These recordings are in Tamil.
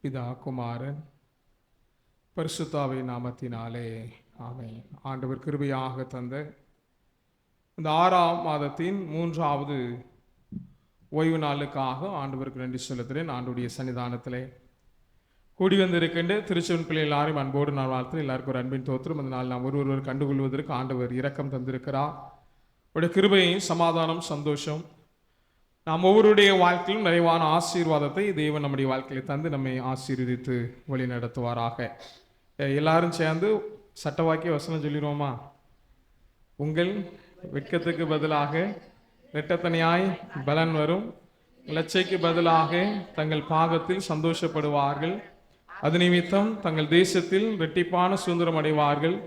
பிதா குமாரன் பரிசுத்தாவின் நாமத்தினாலே ஆமென். ஆண்டவர் கிருபையாக தந்த இந்த 6ஆம் மாதத்தின் 3வது ஓய்வு நாளுக்காக ஆண்டவருக்கு நன்றி செலுத்துகிறேன். ஆண்டுடைய சன்னிதானத்திலே கூடி வந்திருக்கின்ற திருச்செவன் பிள்ளை எல்லாரையும் அன்போடு நான் வாழ்த்து. எல்லாருக்கும் ஒரு அன்பின் தோற்றம். அந்த நாள் நாம் ஒருவர் கண்டுகொள்வதற்கு ஆண்டவர் இரக்கம் தந்திருக்கிறார். அவருடைய கிருபை, சமாதானம், சந்தோஷம் நாம் ஒவ்வொருடைய வாழ்க்கையிலும் நிறைவான ஆசீர்வாதத்தை தேவன் நம்முடைய வாழ்க்கையில் தந்து நம்மை ஆசீர்வதித்து வழி நடத்துவாராக. எல்லாரும் சேர்ந்து சட்டவாக்கிய வசனம் சொல்லிடுவோமா? உங்கள் வெட்கத்துக்கு பதிலாக இரட்டத்தனையாய் பலன் வரும், லட்சைக்கு பதிலாக தங்கள் பாகத்தில் சந்தோஷப்படுவார்கள், அது நிமித்தம் தங்கள் தேசத்தில் இரட்டிப்பான சுதந்திரம் அடைவார்கள்,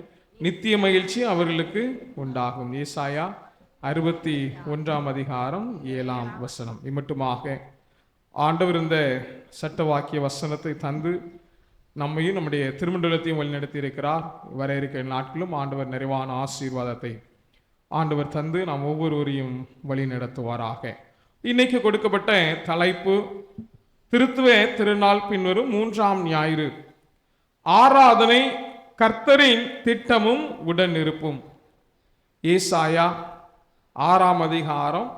நித்திய மகிழ்ச்சி அவர்களுக்கு உண்டாகும். ஏசாயா 61ஆம் அதிகாரம் 7ஆம் வசனம். இம்மட்டுமாக ஆண்டவர் இந்த சட்ட வாக்கிய வசனத்தை தந்து நம்மையும் நம்முடைய திருமண்டலத்தையும் வழிநடத்தி இருக்கிறார். வர இருக்கிற நாட்களும் ஆண்டவர் நிறைவான ஆசீர்வாதத்தை ஆண்டவர் தந்து நாம் ஒவ்வொருவரையும் வழி நடத்துவாராக. இன்னைக்கு கொடுக்கப்பட்ட தலைப்பு திருத்துவ திருநாள் பின்வரும் 3ஆம் ஞாயிறு, ஆராதனை கர்த்தரின் திட்டமும் உடனிருப்பும். ஏசாயா 6ஆம் அதிகாரம்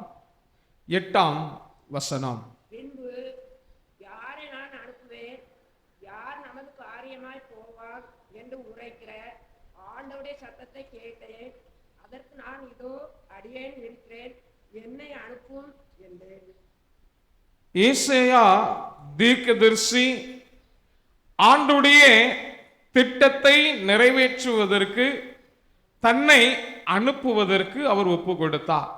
8ஆம் வசனம். பின்பு யாரை நான் அனுப்புவேன், யார் நமது காரியமாய் போவார் என்று உரைக்கிற ஆண்டவருடைய சத்தத்தை கேட்டேன். அதற்கு நான் இதோ அடியேன் இருக்கிறேன், என்னை அனுப்பும் என்றேன். ஏசாயா தீர்க்கதரிசி ஆண்டவருடைய திட்டத்தை நிறைவேற்றுவதற்கு, தன்னை அனுப்புவதற்கு அவர் ஒப்பு கொடுத்தார்.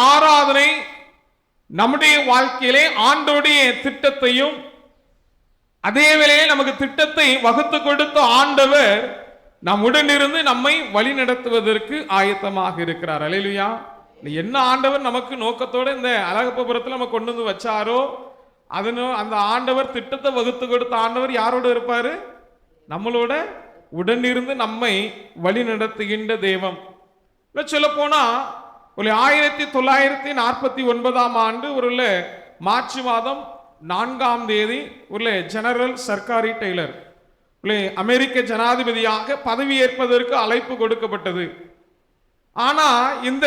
ஆராதனை நம்முடைய வாழ்க்கையிலே ஆண்டோடைய திட்டத்தையும் அதே வேளையில் நமக்கு திட்டத்தை வகுத்து கொடுத்த ஆண்டவர் நம்முடன் இருந்து நம்மை வழி நடத்துவதற்கு ஆயத்தமாக இருக்கிறார். அல்லேலூயா. என்ன ஆண்டவர் நமக்கு நோக்கத்தோட இந்த அழகப்பபுரத்தில் நம்ம கொண்டு வந்து வச்சாரோ, அந்த ஆண்டவர் திட்டத்தை வகுத்து கொடுத்த ஆண்டவர் யாரோட இருப்பாரு? நம்மளோட உடனிருந்து நம்மை வழி நடத்துகின்ற தெய்வம். சொல்ல போனா 1949ஆம் ஆண்டு ஒரு மார்ச் மாதம் 4ஆம் தேதி ஒரு ஜெனரல் சர்க்காரி டெய்லர் அமெரிக்க ஜனாதிபதியாக பதவி ஏற்பதற்கு அழைப்பு கொடுக்கப்பட்டது. ஆனா இந்த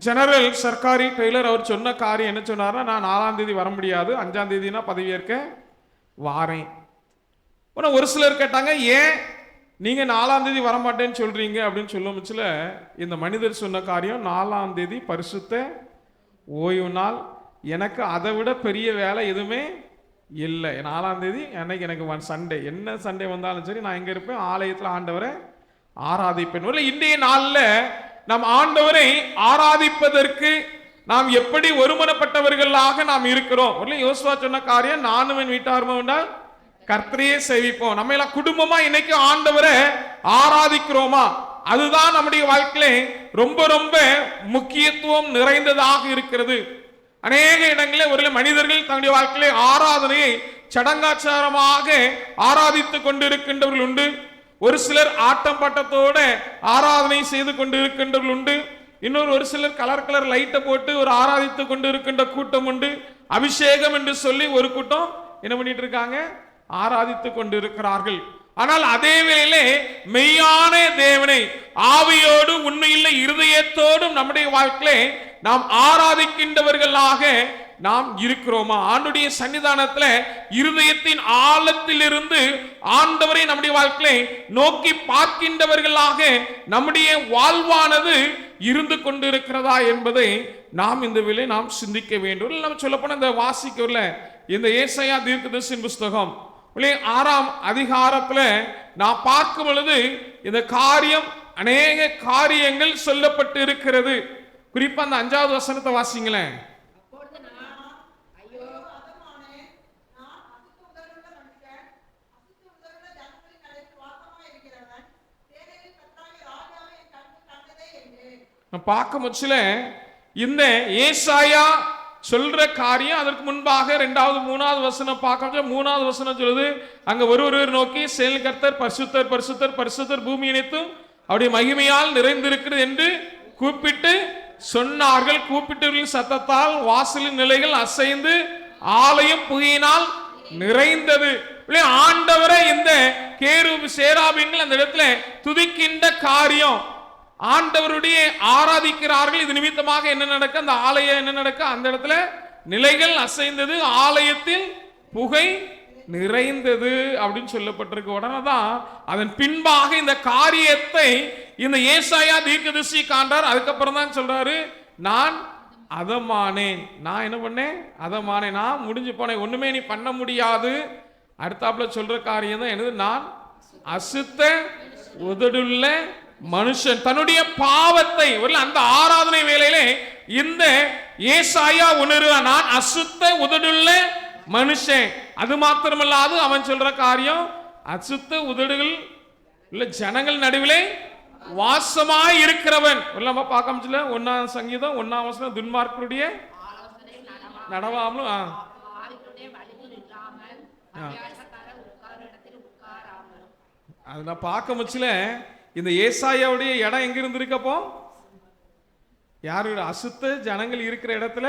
ஜெனரல் சர்க்காரி டெய்லர் அவர் சொன்ன காரியம் என்ன சொன்னார்னா, நான் 4ஆம் தேதி வர முடியாது, 5ஆம் தேதினா பதவி ஏற்க வாரேன். ஒரு சிலர் கேட்டாங்க, ஏன் நீங்க 4ஆம் தேதி வரமாட்டேன்னு சொல்றீங்க அப்படின்னு சொல்லும்போதுல இந்த மனிதர் சொன்ன காரியம், 4ஆம் தேதி பரிசுத்த ஓய்வு நாள், எனக்கு அதை விட பெரிய வேலை எதுவுமே இல்லை. 4ஆம் தேதி அன்னைக்கு எனக்கு சண்டே, என்ன சண்டே வந்தாலும் சரி நான் எங்க இருப்பேன்? ஆலயத்தில் ஆண்டவரை ஆராதிப்பேன். இன்றைய நாளில் நாம் ஆண்டவரை ஆராதிப்பதற்கு நாம் எப்படி ஒருமனப்பட்டவர்களாக நாம் இருக்கிறோம்? யோசுவா சொன்ன காரியம், நானும் என் வீட்டாருமே உண்டால் கர்த்தரையே சேவிப்போம். நம்ம எல்லாம் குடும்பமா இன்னைக்கு ஆண்டவரை ஆராதிக்கிறோமா? அதுதான் நம்முடைய வாழ்க்கையில ரொம்ப ரொம்ப முக்கியத்துவம் நிறைந்ததாக இருக்கிறது. அநேக இடங்களில் ஒரு மனிதர்கள் தன்னுடைய வாழ்க்கையில ஆராதனையை சடங்காச்சாரமாக ஆராதித்துக் கொண்டிருக்கின்றவர்கள் உண்டு. ஒரு சிலர் ஆட்டம் பாட்டத்தோட ஆராதனை செய்து கொண்டிருக்கின்றவர்கள் உண்டு. ஒரு சிலர் கலர் லைட்டை போட்டு ஒரு ஆராதித்துக் கொண்டு இருக்கின்ற கூட்டம் உண்டு. அபிஷேகம் என்று சொல்லி ஒரு கூட்டம் என்ன பண்ணிட்டு இருக்காங்க? ஆராதித்துக் கொண்டிருக்கிறார்கள். ஆனால் அதே வேளையிலே மெய்யான தேவனை ஆவியோடு உண்மையுள்ள இருதயத்தோடும் நம்முடைய வாழ்க்கையிலே நாம் ஆராதிக்கின்றவர்களாக நாம் இருக்கிறோமா? ஆண்டுடைய சன்னிதானத்துல இருதயத்தின் ஆழத்திலிருந்து ஆண்டவரை நம்முடைய வாழ்க்கையை நோக்கி பார்க்கின்றவர்களாக நம்முடைய வாழ்வானது இருந்து கொண்டிருக்கிறதா என்பதை நாம் இந்த வேளை நாம் சிந்திக்க வேண்டும். நம்ம சொல்ல போன இந்த வாசிக்கல இந்த ஏசாயா தீர்க்கதரிசியின் புஸ்தகம் 6ஆம் அதிகாரத்துல நான் பார்க்கும் பொழுது இந்த காரியம், அநேக காரியங்கள் சொல்லப்பட்டு இருக்கிறது. குறிப்பா அந்த 5வது வசனத்தை வாசிங்களேன். பார்க்க முச்சில இந்த ஏசாயா சொல்ற காரியம், அதற்கு முன்பாக 2வது 3வது வசனம் பார்க்க, 3வது வசனம் சொல்லுது, அங்க ஒருவர் நோக்கி சேனைகளின் கர்த்தர் பரிசுத்தர் பரிசுத்தர் பரிசுத்தர், பூமி அனைத்தும் அவருடைய மகிமையால் நிறைந்திருக்கிறது என்று கூப்பிட்டு சொன்னார்கள். கூப்பிட்டவர்களின் சத்தத்தால் வாசலின் நிலைகள் அசைந்து ஆலயம் புகையினால் நிறைந்தது. ஆண்டவரை இந்த கேருபு சேராபீன்கள் அந்த இடத்துல துதிக்கின்ற காரியம், ஆண்டவருடைய ஆராதிக்கிறார்கள். இது நிமித்தமாக என்ன நடக்க, அந்த ஆலயம் என்ன நடக்க, அந்த இடத்துல நிலைகள் அசைந்தது, ஆலயத்தில் புகை நிறைந்தது அப்படின்னு சொல்லப்பட்டிருக்கு. உடனே தான் அதன் பின்பாக இந்த காரியத்தை இந்த ஏசாயா தீர்க்கதரிசி காண்றார். அதுக்கப்புறம் தான் சொல்றாரு, நான் அதமானேன். நான் என்ன பண்ணேன்? அதமானேன். நான் முடிஞ்சு போனேன், ஒண்ணுமே நீ பண்ண முடியாது. அடுத்தாப்புல சொல்ற காரியம் தான் என்னது? நான் அசுத்த உதடுள்ள மனுஷன். தன்னுடைய பாவத்தை அந்த ஆராதனை வேளையிலே இந்த ஏசாயா உணர்வா, நான் அசுத்த உதடுள்ள மனுஷன். அது மாத்திரமல்லாது அவன் சொல்ற காரியம், அசுத்த உதடுகள் உள்ள ஜனங்கள் நடுவிலே வாசமாய் இருக்கிறவன். நம்ம பார்க்க முடியல. 1ஆம் சங்கீதம் 1ஆம் வசனம், துன்மார்க்கருடைய நடவாமலும் அது நான் பார்க்க முடியல. இந்த ஏசாயாவுடைய இடம் எங்க இருந்திருக்கப்போ, யாரு? அசுத்த ஜனங்கள் இருக்கிற இடத்துல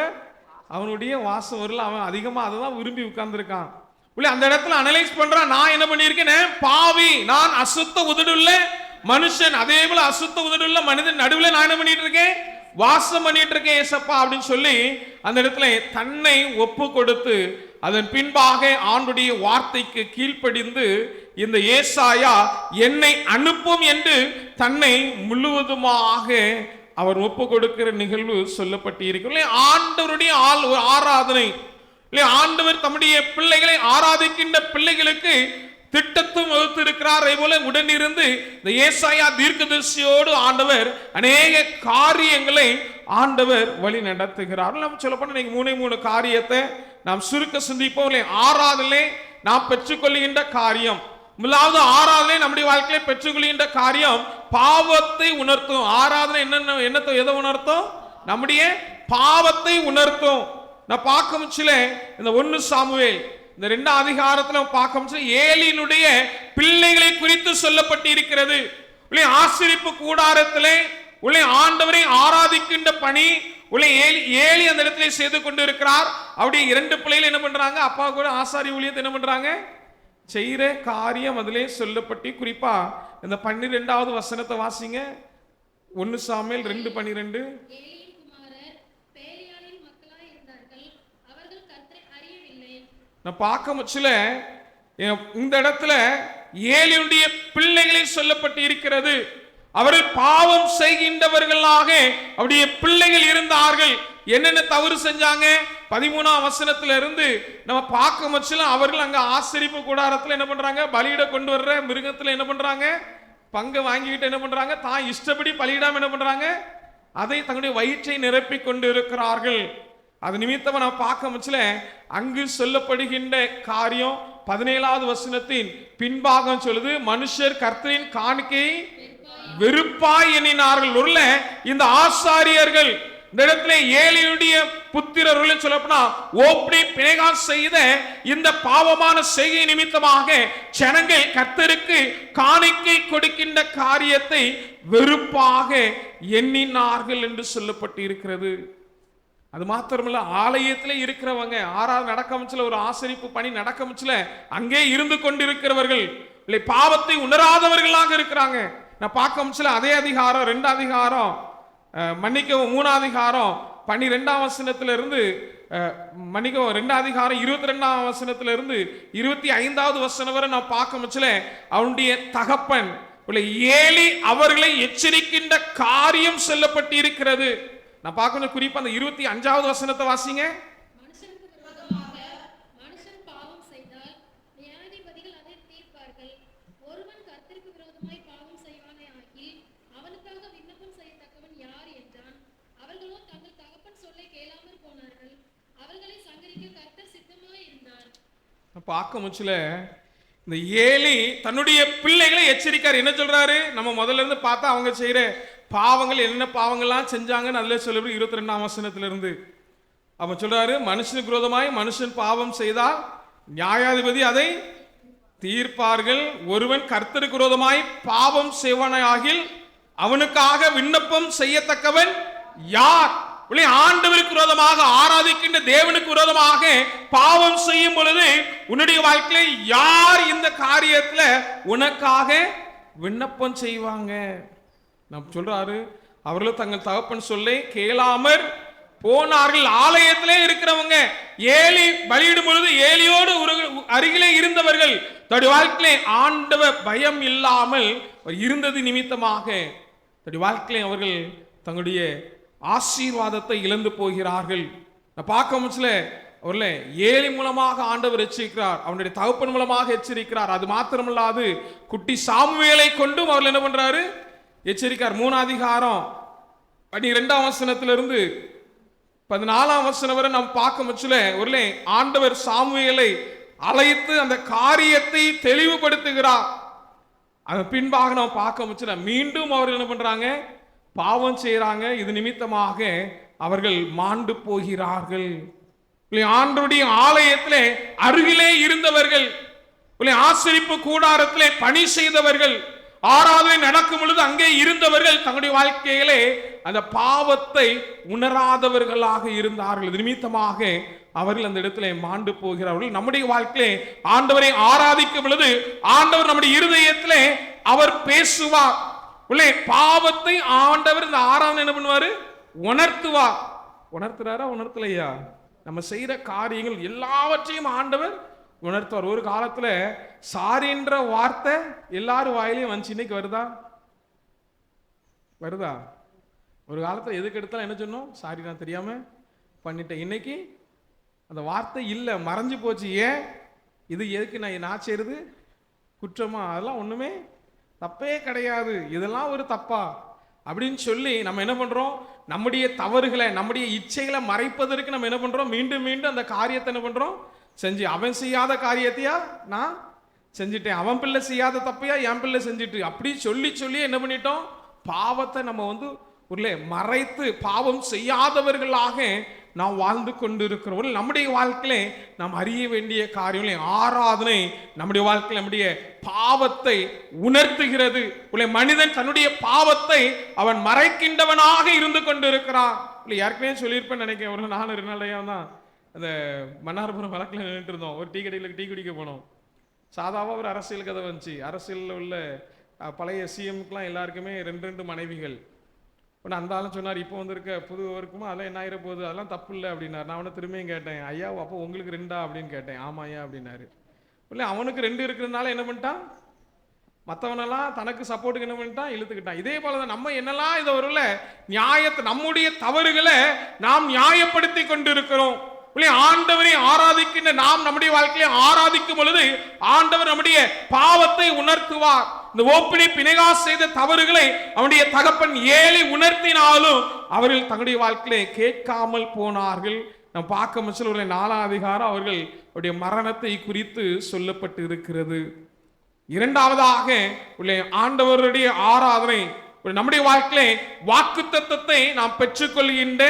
அவனுடைய வாசம் வரல. அவன் அதிகமா அதை தான் விரும்பி உட்கார்ந்துருக்கான். அந்த இடத்துல அனலைஸ் பண்றான், நான் என்ன பண்ணியிருக்கேன்? பாவி, நான் அசுத்த உதடுள்ள மனுஷன். அதே போல அசுத்த உதடுள்ள மனிதன் நடுவில் நான் என்ன பண்ணிட்டு இருக்கேன்? வாசம் பண்ணிட்டு இருக்கேன் ஏசப்பா அப்படின்னு சொல்லி அந்த இடத்துல தன்னை ஒப்பு கொடுத்து அதன் பின்பாக ஆண்டுடைய வார்த்தைக்கு கீழ்ப்படிந்து இந்த ஏசாயா என்னை அனுப்பும் என்று தன்னை முழுவதுமாக அவர் ஒப்பு கொடுக்கிற நிகழ்வு சொல்லப்பட்டு இருக்கிறது. ஆண்டவருடைய ஆராதனை, ஆண்டவர் தம்முடைய பிள்ளைகளை ஆராதிக்கின்ற பிள்ளைகளுக்கு திட்டத்தும் வகுத்து இருக்கிறார். போல உடனிருந்து இந்த ஏசாயா தீர்க்கதரிசியோடு ஆண்டவர் அநேக காரியங்களை ஆண்டவர் வழி நடத்துகிறார். நம்ம சொல்ல போனா 3 காரியத்தை நாம் சுருக்க சிந்திப்போம். ஆராதனை நாம் பெற்றுக்கொள்கின்ற காரியம். முதலாவது ஆராதனை நம்முடைய வாழ்க்கையை பெற்றுக்கொள்கின்ற காரியம் பாவத்தை உணர்த்தும். ஆராதனை என்னத்தை எதை உணர்த்தும்? நம்முடைய பாவத்தை உணர்த்தும். நான் பார்க்க முடியல இந்த 1 சாமுவேல் இந்த 2ஆம் அதிகாரத்துல பார்க்க முடியல, ஏலியினுடைய பிள்ளைகளை குறித்து சொல்லப்பட்டு இருக்கிறது. ஆசரிப்பு கூடாரத்திலே ஆண்டவரை ஆராதிக்கின்ற பணி ஏலி அந்த இடத்துல செய்து கொண்டு இருக்கிறார். அவருடைய 2 பிள்ளைகள் என்ன பண்றாங்க? அப்பா கூட ஆசாரி ஊழியத்தை என்ன பண்றாங்க? செய்கிற காரியம் அதிலே சொல்லப்பட்டு, குறிப்பா இந்த 12வது வசனத்தை வாசிங்க. 1 சாமுவேல் 2:12. நான் பார்க்க முச்சில இந்த இடத்துல ஏலியுடைய பிள்ளைகளை சொல்லப்பட்டு இருக்கிறது. அவர்கள் பாவம் செய்கின்றவர்களாக அவருடைய பிள்ளைகள் இருந்தார்கள். என்னென்ன தவறு செஞ்சாங்க? 13ஆம் வசனத்துல இருந்து நம்ம பார்க்க முச்சில அவர்கள் அங்க ஆசரிப்பு கூடாரத்துல என்ன பண்றாங்க? பலியிட கொண்டு வர்ற மிருகத்துல என்ன பண்றாங்க? பங்கு வாங்கிக்கிட்டு என்ன பண்றாங்க? தான் இஷ்டப்படி பலியிடாம என்ன பண்றாங்க? அதை தங்களுடைய வயிற்றை நிரப்பி கொண்டு இருக்கிறார்கள். அது நிமித்தமா நான் பார்க்க முச்சில அங்கு சொல்லப்படுகின்ற காரியம் 17வது வசனத்தின் பின்பாகம் சொல்லுது, மனுஷர் கர்த்தரின் காணிக்கையை வெறுப்பாய் எண்ணினார்கள். இந்த ஆசாரியர்கள் இந்த இடத்துல ஏலியுடைய புத்திரர்கள் சொல்லப்போனா ஓப்னி பினேகாஸ் செய்த இந்த பாவமான செய்கை நிமித்தமாக ஜனங்கள் கர்த்தருக்கு காணிக்கை கொடுக்கின்ற காரியத்தை வெறுப்பாக எண்ணினார்கள் என்று சொல்லப்பட்டு இருக்கிறது. அது மாத்திரமல்ல, ஆலயத்தில் இருக்கிறவங்க ஆராதனை நடக்க முச்சில, ஒரு ஆசரிப்பு பணி நடக்க முச்சில அங்கே இருந்து கொண்டிருக்கிறவர்கள் பாவத்தை உணராதவர்களாக இருக்கிறாங்க. நான் பார்க்க முச்சில அதே அதிகாரம் 2ஆம் அதிகாரம் மன்னிக்கவும் 3ஆம் அதிகாரம் 12ஆம் வசனத்திலிருந்து மன்னிக்கவும் 2ஆம் அதிகாரம் 22ஆம் வசனத்திலிருந்து 25வது வசனம் வரை நான் பார்க்க முச்சில அவனுடைய தகப்பன் ஏலி அவர்களை எச்சரிக்கின்ற காரியம் சொல்லப்பட்டு இருக்கிறது. நான் பார்க்கணும் குறிப்பா அந்த 25வது வசனத்தை வாசிங்க. மனுஷனுக்கு விரோதமாக மனுஷன் பாவம் செய்தால் நியாயாதிபதிகள் அதை தீர்ப்பார்கள். ஒருவன் கர்த்தருக்கு விரோதமாய் பாவம் செய்வானே ஆகில் அவனுக்காக விண்ணப்பம் செய்யத்தக்கவன் யார் என்றான். அவர்களோ தங்கள் தகப்பன் சொல்லை கேளாமற் போனார்கள். அவர்களை சங்கரிக்க கர்த்தர் சித்தமாய் இருந்தார். பார்க்க முச்சில இந்த ஏலி தன்னுடைய பிள்ளைகளை எச்சரிக்கார். என்ன சொல்றாரு? நம்ம முதல்ல இருந்து பார்த்தா அவங்க செய்யற பாவங்கள் என்ன பாவங்கள்லாம் செஞ்சாங்கன்னு அதுல சொல்லி 22ஆம் வசனத்திலிருந்து அவன் சொல்றாரு, மனுஷனுக்கு விரோதமாய் மனுஷன் பாவம் செய்தால் நியாயாதிபதி அதை தீர்ப்பார்கள். ஒருவன் கர்த்தருக்கு விரோதமாய் பாவம் செய்வானாகில் அவனுக்காக விண்ணப்பம் செய்யத்தக்கவன் யார்? ஆண்டவருக்கு விரோதமாக ஆராதிக்கின்ற தேவனுக்கு விரோதமாக பாவம் செய்யும் பொழுது உன்னுடைய வாழ்க்கையில யார் இந்த காரியத்துல உனக்காக விண்ணப்பம் செய்வாங்க? நான் சொல்றாரு, அவர்களும் தங்கள் தகப்பன் சொல்லை கேளாமற் போனார்கள். ஆலயத்திலே இருக்கிறவங்க, ஏலி பலியிடும் பொழுது ஏலியோடு அருகிலே இருந்தவர்கள் தன்னுடைய வாழ்க்கையிலே ஆண்டவர் பயம் இல்லாமல் இருந்தது நிமித்தமாக தன்னுடைய வாழ்க்கையிலே அவர்கள் தங்களுடைய ஆசீர்வாதத்தை இழந்து போகிறார்கள். நான் பார்க்க முடியல, அவர்கள ஏலி மூலமாக ஆண்டவர் எச்சரிக்கிறார், அவனுடைய தகப்பன் மூலமாக எச்சரிக்கிறார். அது மாத்திரமல்லாது குட்டி சாமுவேலை கொண்டும் அவர்கள் என்ன பண்றாரு, எச்சரிக்கிறார். 3 அதிகாரம் 12ஆம் வசனத்திலிருந்து 14ஆம் வசனம் வரை நாம் பார்க்க முச்சுல ஒருலே ஆண்டவர் சாமுவேலை அழைத்து அந்த காரியத்தை தெளிவுபடுத்துகிறார். அதன் பின்பாக நாம் பார்க்க முச்சுல மீண்டும் அவர்கள் என்ன பண்றாங்க, பாவம் செய்யறாங்க. இது நிமித்தமாக அவர்கள் மாண்டு போகிறார்கள். ஆண்டவருடைய ஆலயத்திலே அருகிலே இருந்தவர்கள், ஆசரிப்பு கூடாரத்திலே பணி செய்தவர்கள், ஆராதனை நடக்கும் பொழுது அங்கே இருந்தவர்கள் தங்களுடைய வாழ்க்கையிலே அந்த பாவத்தை உணராதவர்களாக இருந்தார்கள். இது நிமித்தமாக அவர்கள் அந்த இடத்திலே மாண்டு போகிறார்கள். நம்முடைய வாழ்க்கையிலே ஆண்டவரை ஆராதிக்கும் பொழுது ஆண்டவர் நம்முடைய இருதயத்திலே அவர் பேசுவார். பாவத்தை ஆண்டவர் இந்த ஆராதனை என்ன பண்ணுவாரு, உணர்த்துவார். உணர்த்துறாரா உணர்த்தலையா? நம்ம செய்யற காரியங்கள் எல்லாவற்றையும் ஆண்டவர் உணர்த்துவார். ஒரு காலத்துல சாரின்ற வார்த்தை எல்லாரும் வாயிலையும் வந்துச்சு. இன்னைக்கு வருதா? வருதா? ஒரு காலத்துல எதுக்கு எடுத்தாலும் என்ன சொன்னோம், சாரி நான் தெரியாம பண்ணிட்டேன். இன்னைக்கு அந்த வார்த்தை இல்லை, மறைஞ்சு போச்சு. ஏன்? இது எதுக்கு நான் செய்யறது குற்றமா? அதெல்லாம் ஒண்ணுமே தப்பே கிடையாது, இதெல்லாம் ஒரு தப்பா அப்படின்னு சொல்லி நம்ம என்ன பண்றோம், நம்முடைய தவறுகளை நம்முடைய இச்சைகளை மறைப்பதற்கு நம்ம என்ன பண்றோம், மீண்டும் மீண்டும் அந்த காரியத்தை என்ன பண்றோம் செஞ்சு. அவன் செய்யாத காரியத்தையா நான் செஞ்சுட்டேன், அவன் பிள்ளை செய்யாத தப்பையா என் பிள்ளை செஞ்சுட்டு, அப்படி சொல்லி சொல்லி என்ன பண்ணிட்டோம், பாவத்தை நம்ம உள்ளே மறைத்து பாவம் செய்யாதவர்களாக நாம் வாழ்ந்து கொண்டிருக்கிறவர்கள். நம்முடைய வாழ்க்கையிலே நாம் அறிய வேண்டிய காரியங்களே ஆராதனை நம்முடைய வாழ்க்கையில் நம்முடைய பாவத்தை உணர்த்துகிறது. மனிதன் தன்னுடைய பாவத்தை அவன் மறைக்கின்றவனாக இருந்து கொண்டிருக்கிறான். ஏற்கனவே சொல்லியிருப்பேன் நினைக்கிறேன். ஒரு நாள் 2 நாளையா தான் அந்த மன்னார்புரம் வழக்கில் நின்றுட்டு இருந்தோம். ஒரு டீ கடையில் டீ குடிக்க போனோம். சாதாவாக ஒரு அரசியல் கதை வந்துச்சு. அரசியலில் உள்ள பழைய சிஎம்க்குலாம் எல்லாருக்குமே 2 மனைவிகள். ஒன்று அந்த ஆளும் சொன்னார், இப்போ வந்திருக்க புதுவருக்குமா அதெல்லாம் என்ன ஆயிர போகுது, அதெல்லாம் தப்பு இல்லை அப்படின்னார். நான் அவனை திரும்பியும் கேட்டேன், ஐயா அப்போ உங்களுக்கு 2 அப்படின்னு கேட்டேன். ஆமா ஐயா அப்படின்னாரு. இல்லை அவனுக்கு 2 இருக்கிறதுனால என்ன பண்ணிட்டான், மற்றவனெல்லாம் தனக்கு சப்போர்ட்டுக்கு என்ன பண்ணிட்டான், இழுத்துக்கிட்டான். இதே போல தான் நம்ம என்னெல்லாம் இதை வரும்ல நியாயத்தை, நம்முடைய தவறுகளை நாம் நியாயப்படுத்தி கொண்டிருக்கிறோம். ஆண்டவரை ஆராதிக்கின்ற நாம் நம்முடைய வாழ்க்கையை ஆராதிக்கும் பொழுது ஆண்டவர் நம்முடைய பாவத்தை உணர்த்துவார். இந்த ஓப்பினி பினெகாஸ் செய்த தவறுகளை அவனுடைய தகப்பன் ஏலி உணர்த்தினாலும் அவர்கள் தங்களுடைய வாழ்க்கையிலே கேட்காமல் போனார்கள். நாம் பார்க்க முச்சல 4ஆம் அதிகாரம் அவர்களுடைய மரணத்தை குறித்து சொல்லப்பட்டு இருக்கிறது. 2வதாக ஆண்டவருடைய ஆராதனை நம்முடைய வாழ்க்கையிலே வாக்குத்தத்தத்தை நாம் பெற்றுக்கொள்கின்ற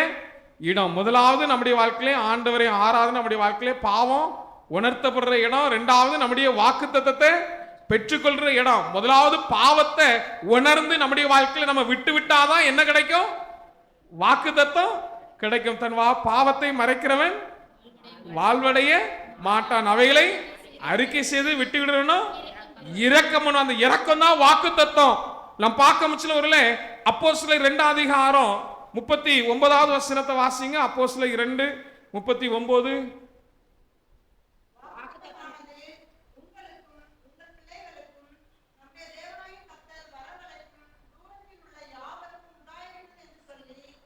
இடம். முதலாவது நம்முடைய வாழ்க்கையிலே ஆண்டவரை ஆராதனை நம்முடைய வாழ்க்கையிலே பாவம் உணர்த்தப்படுற இடம். 2வது நம்முடைய வாக்குத்தத்தத்தை பெற்றுக்கொள்ற இடம். முதலாவது பாவத்தை உணர்ந்து நம்முடைய வாழ்க்கையில நம்ம விட்டு விட்டாதான் என்ன கிடைக்கும், வாக்குத்தத்தம் கிடைக்கும். தன் பாவத்தை மறைக்கிறவன் வாழ்வடைய மாட்டான், அவைகளை அறிக்கை செய்து விட்டு விடணும் இரக்கம். அந்த இரக்கம் தான் வாக்குத்தத்தம். நாம் பார்க்க முச்சல ஒருல அப்போஸ்தலர் 2ஆம் அதிகாரம் 39வது வசனத்தை வாசிங்க. அப்போஸ்தலர் 2:39.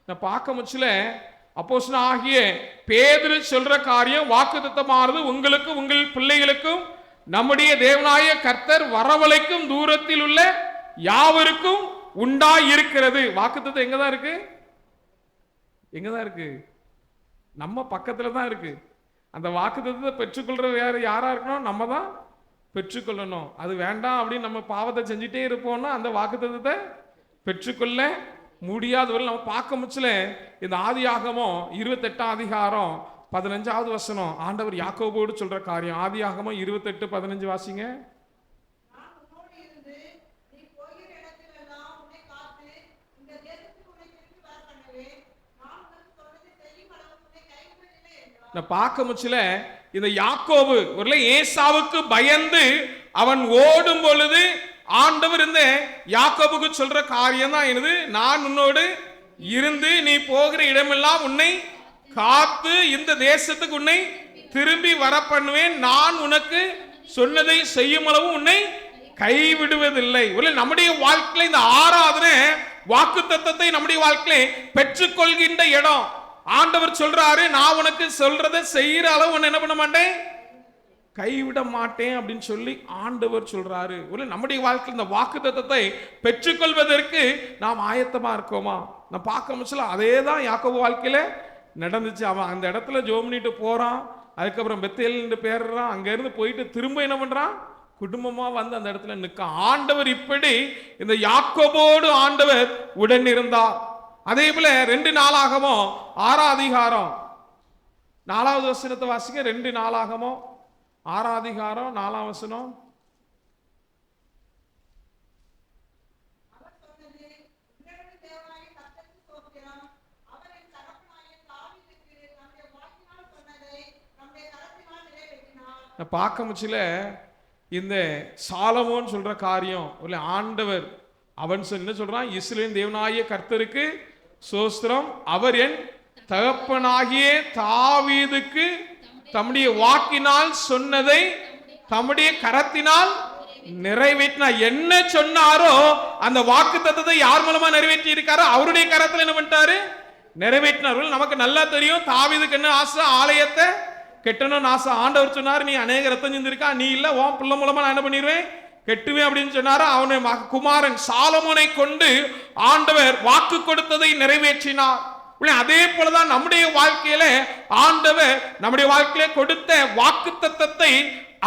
நான் பார்க்க முச்சல அப்போஸ்தலன் ஆகிய பேதுரு சொல்ற காரியம் வாக்குத்தத்தமானது உங்களுக்கு உங்கள் பிள்ளைகளுக்கும் நம்முடைய தேவனாய கர்த்தர் வரவழைக்கும் தூரத்தில் உள்ள யாவருக்கும் உண்டாயிருக்கிறது. வாக்குத்தத்தம் எங்கதான் இருக்கு, எங்கதான் இருக்கு, நம்ம பக்கத்துல தான் இருக்கு. அந்த வாக்குத்தத்தத்தை பெற்றுக்கொள்றது வேற யாரா இருக்கணும், நம்ம தான் பெற்றுக்கொள்ளணும். அது வேண்டாம் அப்படின்னு நம்ம பாவத்தை செஞ்சுட்டே இருப்போம்னா அந்த வாக்குத்தத்தத்தை பெற்றுக்கொள்ள முடியாதவர்கள். நம்ம பார்க்க முச்சல இந்த ஆதியாகமம் 28ஆம் அதிகாரம் 15வது வசனம் ஆண்டவர் யாக்கோபோடு சொல்ற காரியம். ஆதியாகமம் 28:15 வாசிங்க. பார்க்க முச்சல இந்த யாக்கோபு ஒருவேளை ஏசாவுக்கு பயந்து அவன் ஓடும் பொழுது ஆண்டவர் இந்த யாக்கோபுக்கு சொல்ற காரியம் தான் என்னது, நான் உன்னோடு இருந்து நீ போகிற இடமெல்லாம் உன்னை காத்து இந்த தேசத்துக்கு உன்னை திரும்பி வர பண்ணுவேன், நான் உனக்கு சொன்னதை செய்யும் அளவு உன்னை கைவிடுவதில்லை. நம்முடைய வாழ்க்கையில இந்த ஆராதனை வாக்குத்தத்தத்தை நம்முடைய வாழ்க்கையில பெற்றுக்கொள்கின்ற இடம். ஆண்டவர் சொல்றாரு, நான் உனக்கு சொல்றதை செய்யற அளவு உன்னை என்ன பண்ண மாட்டேன், கைவிட மாட்டேன் அப்படின்னு சொல்லி ஆண்டவர் சொல்றாரு. நம்முடைய வாழ்க்கையில் இந்த வாக்குத்தத்தத்தை பெற்றுக்கொள்வதற்கு நாம் ஆயத்தமா இருக்கோமா? நான் பார்க்க முடிச்சல அதே தான் யாக்கோபு வாழ்க்கையில நடந்துச்சு. அவன் அந்த இடத்துல ஜெபம் பண்ணிட்டு போறான், அதுக்கப்புறம் பெத்தேல் பேர்றான், அங்க இருந்து போயிட்டு திரும்ப என்ன பண்றான், குடும்பமா வந்து அந்த இடத்துல நிற்க. ஆண்டவர் இப்படி இந்த யாக்கோபோடு ஆண்டவர் உடன் இருந்தார். அதே போல 2 நாளாகமோ 6ஆம் அதிகாரம் 4வது வசனத்தை வாசிங்க. 2 நாளாகமோ 6ஆம் அதிகாரம் 4ஆம் வசனம். பார்க்க முச்சில இந்த சாலமோன் சொல்ற காரியம் ஆண்டவர் அவன் என்ன சொல்றான், இஸ்ரவேலின் தேவனாகிய கர்த்தருக்கு சோஸ்திரம், அவர் என் தகப்பனாகிய தாவீதுக்கு தம்முடைய வாக்கினால் சொன்னதை தம்முடைய கரத்தினால் நிறைவேற்றினார். என்ன சொன்னாரோ அந்த வாக்கு தத்தத்தை யார் மூலமா நிறைவேற்றி இருக்காரோ அவருடைய கரத்தில் என்ன பண்ணிட்டாரு, நிறைவேற்றினார். நமக்கு நல்லா தெரியும் தாவீதுக்கு என்ன ஆசை, ஆலயத்தை கெட்டணும்னு ஆசை. ஆண்டவர் சொன்னார், நீ அநேக ரத்தம் செஞ்சிருக்கா, நீ இல்ல உன் பிள்ளை மூலமா நான் என்ன பண்ணிடுவேன், கெட்டுவேன் அப்படின்னு சொன்னாரு. அவனை குமாரன் சாலமோனை கொண்டு ஆண்டவர் வாக்கு கொடுத்ததை நிறைவேற்றினார். அதே போலதான் நம்முடைய வாழ்க்கையில ஆண்டவர் நம்முடைய வாழ்க்கையில கொடுத்த வாக்கு தத்தத்தை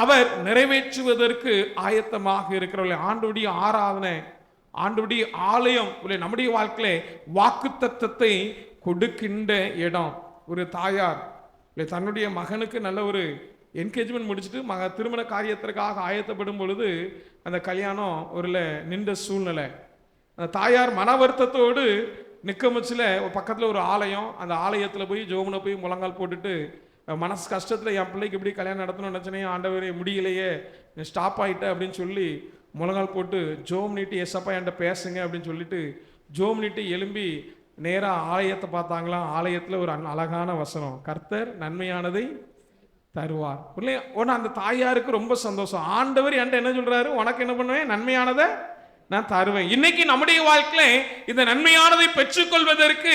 அவர் நிறைவேற்றுவதற்கு ஆயத்தமாக இருக்கிறவர்கள். ஆண்டவருடைய ஆராதனை, ஆண்டவருடைய ஆலயம் நம்முடைய வாழ்க்கையில வாக்கு தத்தத்தை கொடுக்கின்ற இடம். ஒரு தாயார் தன்னுடைய மகனுக்கு நல்ல ஒரு என்கேஜ்மெண்ட் முடிச்சுட்டு திருமண காரியத்திற்காக ஆயத்தப்படும் பொழுது அந்த கல்யாணம் நின்ற சூழ்நிலை. அந்த தாயார் மன வருத்தத்தோடு நிக்கமச்சில் பக்கத்தில் ஒரு ஆலயம், அந்த ஆலயத்தில் போய் ஜோமுனை போய் முழங்கால் போட்டுட்டு மனசு கஷ்டத்தில் என் பிள்ளைக்கு இப்படி கல்யாணம் நடத்தணும்னு நினச்சனே, ஆண்டவரே முடியலையே, ஸ்டாப் ஆகிட்ட அப்படின்னு சொல்லி முழங்கால் போட்டு ஜோம் நீட்டி எஸ்ஸப்பா என்கிட்ட பேசுங்க அப்படின்னு சொல்லிட்டு ஜோம் நீட்டி எழும்பி நேராக ஆலயத்தை பார்த்தாங்களாம். ஆலயத்தில் ஒரு அழகான வசனம், கர்த்தர் நன்மையானதை தருவார். ஒன்று அந்த தாயாருக்கு ரொம்ப சந்தோஷம். ஆண்டவர் என்கிட்ட என்ன சொல்றாரு, உனக்கு என்ன பண்ணுவேன், நன்மையானதை நான் தருவேன். இன்னைக்கு நம்முடைய வாழ்க்கையில இந்த நன்மையானதை பெற்றுக்கொள்வதற்கு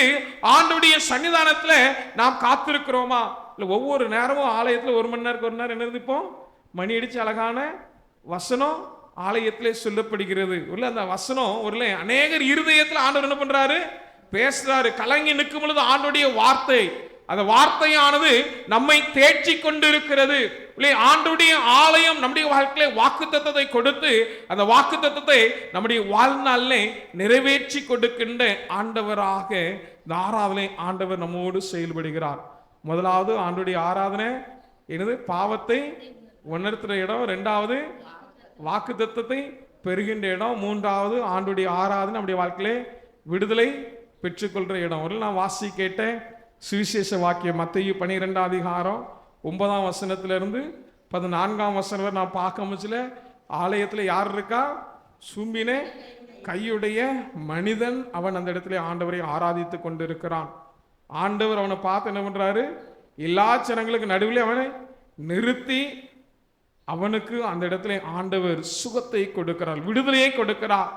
ஆண்டவருடைய சன்னிதானத்தில் நாம் காத்திருக்கிறோமா? இல்லை ஒவ்வொரு நேரமும் ஆலயத்தில் 1 மணி நேரம் 1 நேரம் என்ன இருப்போம், மணி அடிச்சு அழகான வசனம் ஆலயத்திலே சொல்லப்படுகிறது. அந்த வசனம் அநேகர் இருதயத்தில் ஆண்டவர் என்ன பண்றாரு, பேசுறாரு. கலங்கி நிற்கும் பொழுது ஆண்டவருடைய வார்த்தை, அந்த வார்த்தையானது நம்மை தேற்றி கொண்டிருக்கிறது. ஆண்டவருடைய ஆலயம் நம்முடைய வாழ்க்கையில வாக்குத்தத்தத்தை கொடுத்து அந்த வாக்குத்தத்தத்தை நம்முடைய வாழ்நாளிலே நிறைவேற்றி கொடுக்கின்ற ஆண்டவராக இந்த ஆராதனை ஆண்டவர் நம்மோடு செயல்படுகிறார். முதலாவது ஆண்டவருடைய ஆராதனை என்னது, பாவத்தை உணர்த்துற இடம். 2வது வாக்குத்தத்தத்தை பெறுகின்ற இடம். 3வது ஆண்டவருடைய ஆராதனை நம்முடைய வாழ்க்கையிலே விடுதலை பெற்றுக்கொள்ற இடம். நான் வாசி கேட்ட சுவிசேஷ வாக்கியம் மத்தேயு 12ஆம் அதிகாரம் 9ஆம் வசனத்திலிருந்து 14ஆம் வசனம் நான் பார்க்க முடியல. ஆலயத்தில் யார் இருக்கா, சூம்பின கையுடைய மனிதன், அவன் அந்த இடத்துல ஆண்டவரை ஆராதித்து கொண்டிருக்கிறான். ஆண்டவர் அவனை பார்த்து என்ன பண்றாரு, எல்லா ஜனங்களுக்கு நடுவில் அவனை நிறுத்தி அவனுக்கு அந்த இடத்துல ஆண்டவர் சுகத்தை கொடுக்கிறார், விடுதலையை கொடுக்கிறார்.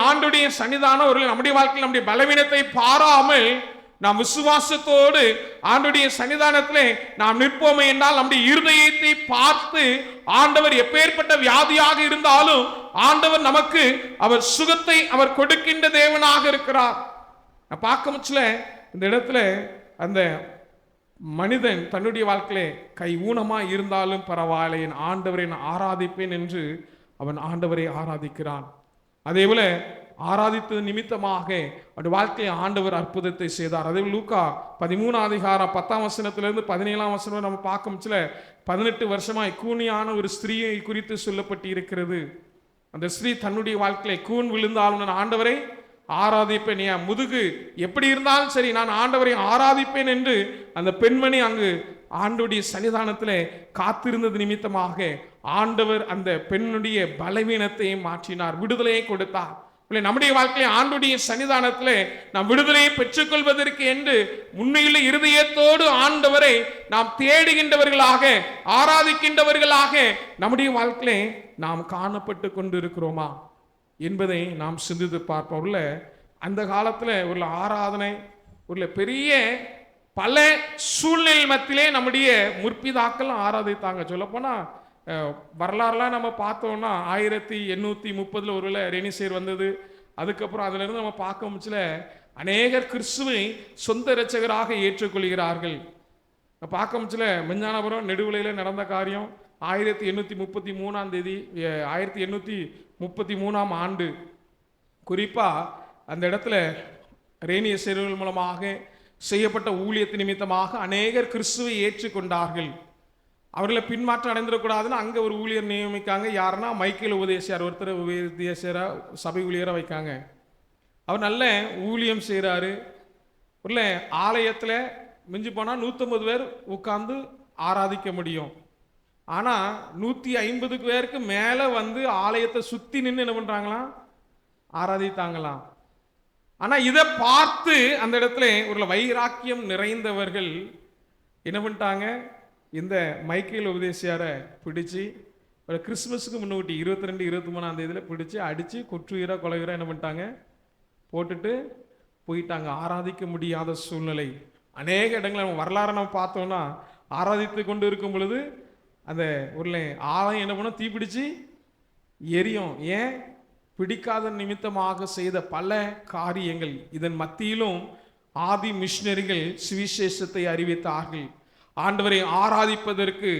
ஆண்டவருடைய சன்னிதானம் நம்முடைய வாழ்க்கையில் நம்முடைய பலவீனத்தை பாராமல் நாம் விசுவாசத்தோடு ஆண்டவருடைய சன்னிதானத்திலே நாம் நிற்போமே என்றால் நம்முடைய இருதயத்தை பார்த்து ஆண்டவர் எப்பேற்பட்ட வியாதியாக இருந்தாலும் ஆண்டவர் நமக்கு அவர் சுகத்தை அவர் கொடுக்கின்ற தேவனாக இருக்கிறார். நான் பார்க்க முச்சில இந்த இடத்துல அந்த மனிதன் தன்னுடைய வாழ்க்கையிலே கை ஊனமா இருந்தாலும் பரவாயில்லை, என் ஆண்டவரை நான் ஆராதிப்பேன் என்று அவன் ஆண்டவரை ஆராதிக்கிறான். அதே போல ஆராதித்தது நிமித்தமாக அவருடைய வாழ்க்கையை ஆண்டவர் அற்புதத்தை செய்தார். அதே லூக்கா 13ஆம் அதிகாரம் 10ஆம் வசனத்திலிருந்து 17ஆம் வசனம் நம்ம பார்க்க முடியல. 18 வருஷமாய் கூனியான ஒரு ஸ்திரீயை குறித்து சொல்லப்பட்டு இருக்கிறது. அந்த ஸ்திரீ தன்னுடைய வாழ்க்கையில கூன் விழுந்தாலும் ஆண்டவரை ஆராதிப்பேன், என் முதுகு எப்படி இருந்தாலும் சரி நான் ஆண்டவரை ஆராதிப்பேன் என்று அந்த பெண்மணி அங்கு ஆண்டவருடைய சன்னிதானத்திலே காத்திருந்தது நிமித்தமாக ஆண்டவர் அந்த பெண்ணுடைய பலவீனத்தை மாற்றினார், விடுதலையை கொடுத்தார். நம்முடைய வாழ்க்கையை ஆண்டுடைய சன்னிதானத்திலே நாம் விடுதலையை பெற்றுக்கொள்வதற்கு என்று உண்மையிலே இருதயத்தோடு ஆண்டவரை நாம் தேடுகின்றவர்களாக, ஆராதிக்கின்றவர்களாக நம்முடைய வாழ்க்கையிலே நாம் காணப்பட்டு கொண்டிருக்கிறோமா என்பதை நாம் சிந்தித்து பார்ப்போம். அந்த காலத்தில் ஒரு ஆராதனை ஒரு பெரிய பல சூழ்நிலை மத்தியிலே நம்முடைய முற்பிதாக்கள் ஆராதித்தாங்க. சொல்லப்போனால் வரலாறுலாம் நம்ம பார்த்தோம்னா 1830 ஒரு ரெனிசேர் வந்தது. அதுக்கப்புறம் அதிலிருந்து நம்ம பார்க்க முடியல, அநேகர் கிறிஸ்துவை சொந்த இரட்சகராக ஏற்றுக்கொள்கிறார்கள். பார்க்க முடியல. மெஞ்ஞானபுரம் நெடுவிலையில் நடந்த காரியம் 1833 1833 ஆண்டு குறிப்பாக அந்த இடத்துல ரேனிய சேருவல் மூலமாக செய்யப்பட்ட ஊழியத்தின் நிமித்தமாக அநேகர் கிறிஸ்துவை ஏற்றுக்கொண்டார்கள். அவர்களை பின்மாற்றம் அடைந்துடக்கூடாதுன்னு அங்கே ஒரு ஊழியர் நியமிக்காங்க. யாருன்னா மைக்கேல் உபதேசியார், ஒருத்தர் உபதேசியராக சபை ஊழியராக வைக்காங்க. அவர் நல்ல ஊழியம் செய்கிறாரு. உள்ள ஆலயத்தில் மிஞ்சி போனால் 150 பேர் உட்கார்ந்து ஆராதிக்க முடியும். ஆனால் 150 பேருக்கு மேலே வந்து ஆலயத்தை சுற்றி நின்று என்ன பண்ணுறாங்களாம், ஆராதித்தாங்களாம். ஆனால் இதை பார்த்து அந்த இடத்துல ஒரு வைராக்கியம் நிறைந்தவர்கள் என்ன பண்ணிட்டாங்க, இந்த மைக்கேல் உபதேசியாரை பிடிச்சி ஒரு கிறிஸ்மஸுக்கு முன்னூட்டி 22 23 பிடிச்சி அடித்து கொற்றுயிராக கொலைகிறாக என்ன பண்ணிட்டாங்க, போட்டுட்டு போயிட்டாங்க. ஆராதிக்க முடியாத சூழ்நிலை அநேக இடங்களில் வரலாறு நம்ம பார்த்தோம்னா ஆராதித்து கொண்டு இருக்கும் பொழுது அந்த ஒரு ஆலயம் என்ன பண்ண தீப்பிடிச்சு எரியும். ஏன்? பிடிக்காத நிமித்தமாக செய்த பல காரியங்கள். இதன் மத்தியிலும் ஆதி மிஷனரிகள் சுவிசேஷத்தை அறிவித்தார்கள். ஆண்டவரை ஆராதிப்பதற்கு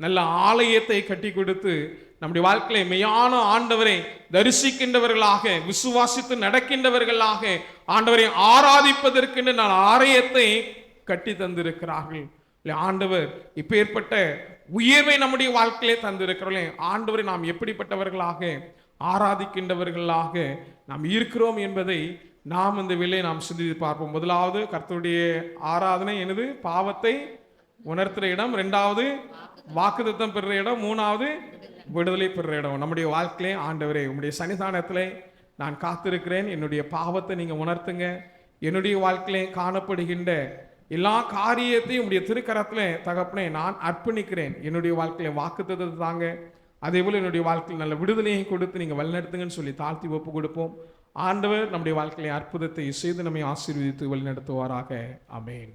நல்ல ஆலயத்தை கட்டி கொடுத்து நம்முடைய வாழ்க்கையை மெய்யான ஆண்டவரை தரிசிக்கின்றவர்களாக, விசுவாசித்து நடக்கின்றவர்களாக ஆண்டவரை ஆராதிப்பதற்கு நல்ல ஆலயத்தை கட்டி தந்திருக்கிறார்கள். ஆண்டவர் இப்பேற்பட்ட உயர்வை நம்முடைய வாழ்க்கையிலே தந்திருக்கிறோம். ஆண்டவரை நாம் எப்படிப்பட்டவர்களாக ஆராதிக்கின்றவர்களாக நாம் இருக்கிறோம் என்பதை நாம் இந்த வேளையை நாம் சிந்தித்து பார்ப்போம். முதலாவது கர்த்தருடைய ஆராதனை எனது பாவத்தை உணர்த்துற இடம், இரண்டாவது வாக்குத்தத்தம் பெறுற இடம், மூணாவது விடுதலை பெறுற இடம். நம்முடைய வாழ்க்கையிலே ஆண்டவரே உம்முடைய சன்னிதானத்திலே நான் காத்திருக்கிறேன், என்னுடைய பாவத்தை நீங்க உணர்த்துங்க, என்னுடைய வாழ்க்கையிலே காணப்படுகின்ற எல்லா காரியத்தையும் உடைய திருக்கரத்திலே தகப்பனே நான் அர்ப்பணிக்கிறேன். என்னுடைய வாழ்க்கையில வாக்குத்தத்தத்தை தாங்க, அதே போல என்னுடைய வாழ்க்கையில் நல்ல விடுதலையை கொடுத்து நீங்க வழிநடத்துங்கன்னு சொல்லி தாழ்த்தி ஒப்பு கொடுப்போம். ஆண்டவர் நம்முடைய வாழ்க்கையில அற்புதத்தை செய்து நம்மை ஆசீர்வதித்து வழிநடத்துவாராக. ஆமென்.